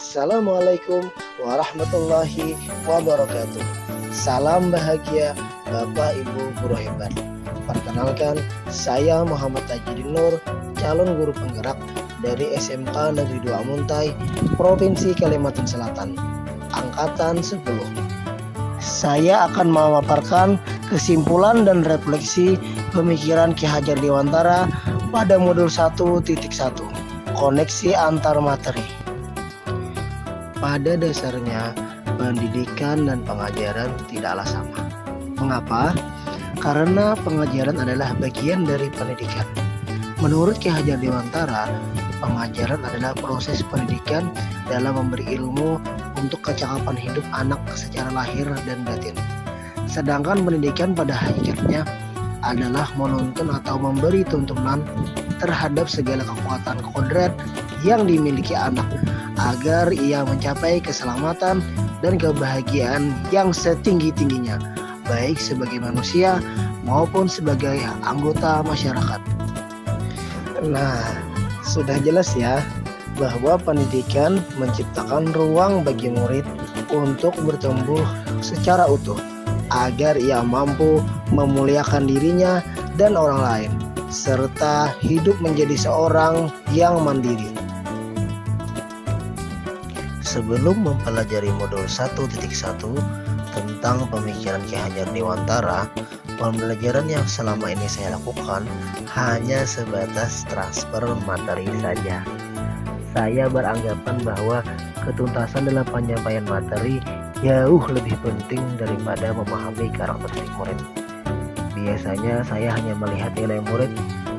Assalamualaikum warahmatullahi wabarakatuh. Salam bahagia Bapak Ibu guru hebat. Perkenalkan, saya Muhammad Tajudin Nur, calon guru penggerak dari SMK Negeri 2 Muntai, Provinsi Kalimantan Selatan, Angkatan 10. Saya akan memaparkan kesimpulan dan refleksi pemikiran Ki Hajar Dewantara pada modul 1.1, koneksi antar materi. Pada dasarnya, pendidikan dan pengajaran tidaklah sama. Mengapa? Karena pengajaran adalah bagian dari pendidikan. Menurut Ki Hajar Dewantara, pengajaran adalah proses pendidikan dalam memberi ilmu untuk kecakapan hidup anak secara lahir dan batin. Sedangkan pendidikan pada hakikatnya adalah menuntun atau memberi tuntunan terhadap segala kekuatan kodrat yang dimiliki anak agar ia mencapai keselamatan dan kebahagiaan yang setinggi-tingginya, baik sebagai manusia maupun sebagai anggota masyarakat. Nah, sudah jelas ya bahwa pendidikan menciptakan ruang bagi murid untuk bertumbuh secara utuh agar ia mampu memuliakan dirinya dan orang lain serta hidup menjadi seorang yang mandiri. Sebelum mempelajari modul 1.1 tentang pemikiran Ki Hajar Dewantara, pembelajaran yang selama ini saya lakukan hanya sebatas transfer materi saja. Saya beranggapan bahwa ketuntasan dalam penyampaian materi jauh lebih penting daripada memahami karakteristik murid. Biasanya saya hanya melihat nilai murid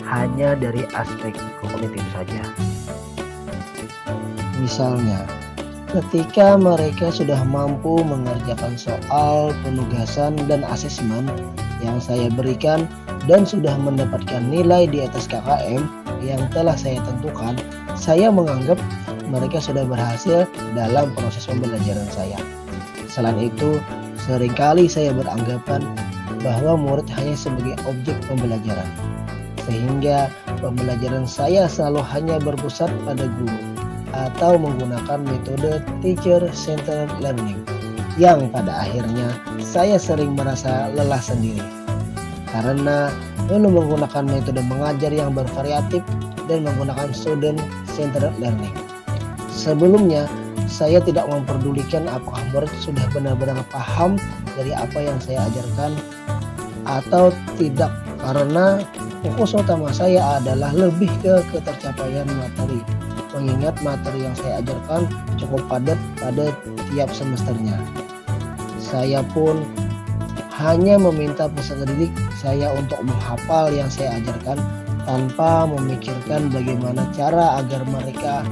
hanya dari aspek kognitif saja. Misalnya, ketika mereka sudah mampu mengerjakan soal, penugasan, dan asesmen yang saya berikan dan sudah mendapatkan nilai di atas KKM yang telah saya tentukan, saya menganggap mereka sudah berhasil dalam proses pembelajaran saya. Selain itu, seringkali saya beranggapan bahwa murid hanya sebagai objek pembelajaran, sehingga pembelajaran saya selalu hanya berpusat pada guru atau menggunakan metode teacher-centered learning yang pada akhirnya saya sering merasa lelah sendiri karena perlu menggunakan metode mengajar yang bervariatif dan menggunakan student-centered learning. Sebelumnya, saya tidak memperdulikan apakah murid sudah benar-benar paham dari apa yang saya ajarkan atau tidak, karena fokus utama saya adalah lebih ke ketercapaian materi, mengingat materi yang saya ajarkan cukup padat pada tiap semesternya. Saya pun hanya meminta peserta didik saya untuk menghafal yang saya ajarkan tanpa memikirkan bagaimana cara agar mereka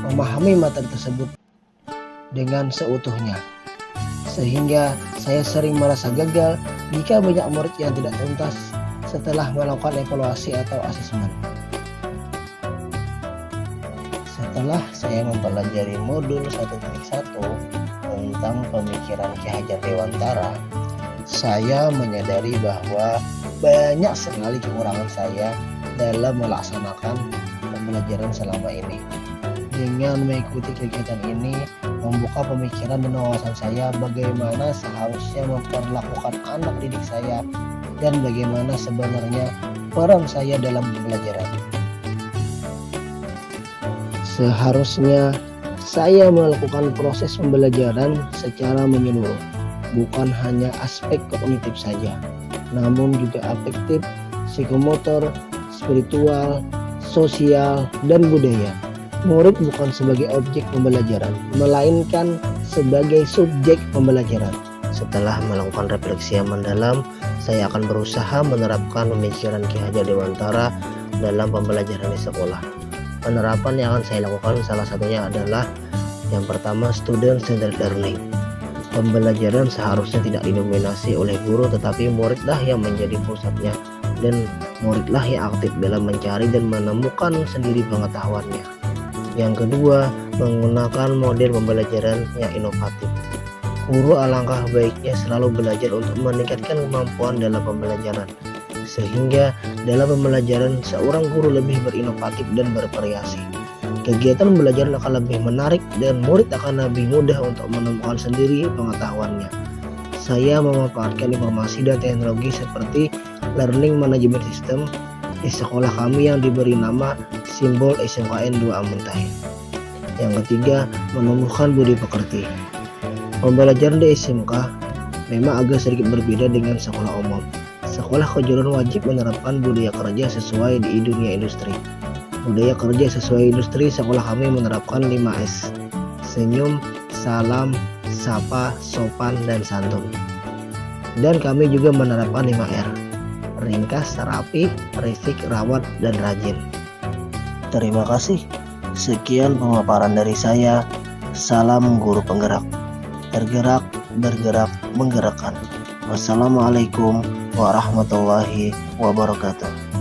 memahami materi tersebut dengan seutuhnya. Sehingga saya sering merasa gagal jika banyak murid yang tidak tuntas setelah melakukan evaluasi atau asesmen. Setelah saya mempelajari modul 1.1 tentang pemikiran Ki Hajar Dewantara, saya menyadari bahwa banyak sekali kekurangan saya dalam melaksanakan pembelajaran selama ini. Dengan mengikuti kegiatan ini, membuka pemikiran dan wawasan saya bagaimana seharusnya memperlakukan anak didik saya dan bagaimana sebenarnya peran saya dalam pembelajaran. Seharusnya saya melakukan proses pembelajaran secara menyeluruh, bukan hanya aspek kognitif saja, namun juga afektif, psikomotor, spiritual, sosial, dan budaya. Murid bukan sebagai objek pembelajaran, melainkan sebagai subjek pembelajaran. Setelah melakukan refleksi yang mendalam, saya akan berusaha menerapkan pemikiran Ki Hajar Dewantara dalam pembelajaran di sekolah. Penerapan yang akan saya lakukan salah satunya adalah yang pertama, student-centered learning. Pembelajaran seharusnya tidak didominasi oleh guru, tetapi muridlah yang menjadi pusatnya dan muridlah yang aktif dalam mencari dan menemukan sendiri pengetahuannya. Yang kedua, menggunakan model pembelajaran yang inovatif. Guru alangkah baiknya selalu belajar untuk meningkatkan kemampuan dalam pembelajaran, sehingga dalam pembelajaran seorang guru lebih berinovatif dan bervariasi. Kegiatan belajar akan lebih menarik dan murid akan lebih mudah untuk menemukan sendiri pengetahuannya. Saya memanfaatkan informasi dan teknologi seperti Learning Management System di sekolah kami yang diberi nama simbol SMKN 2 Amuntai. Yang ketiga, menumbuhkan budi pekerti. Pembelajaran di SMK memang agak sedikit berbeda dengan sekolah umum. Sekolah kejuruan wajib menerapkan budaya kerja sesuai di dunia industri. Budaya kerja sesuai industri sekolah kami menerapkan 5S: senyum, salam, sapa, sopan, dan santun. Dan kami juga menerapkan 5R: ringkas, rapi, risik, rawat, dan rajin. Terima kasih. Sekian pemaparan dari saya. Salam guru penggerak. Tergerak, bergerak, menggerakkan. Wassalamualaikum warahmatullahi wabarakatuh.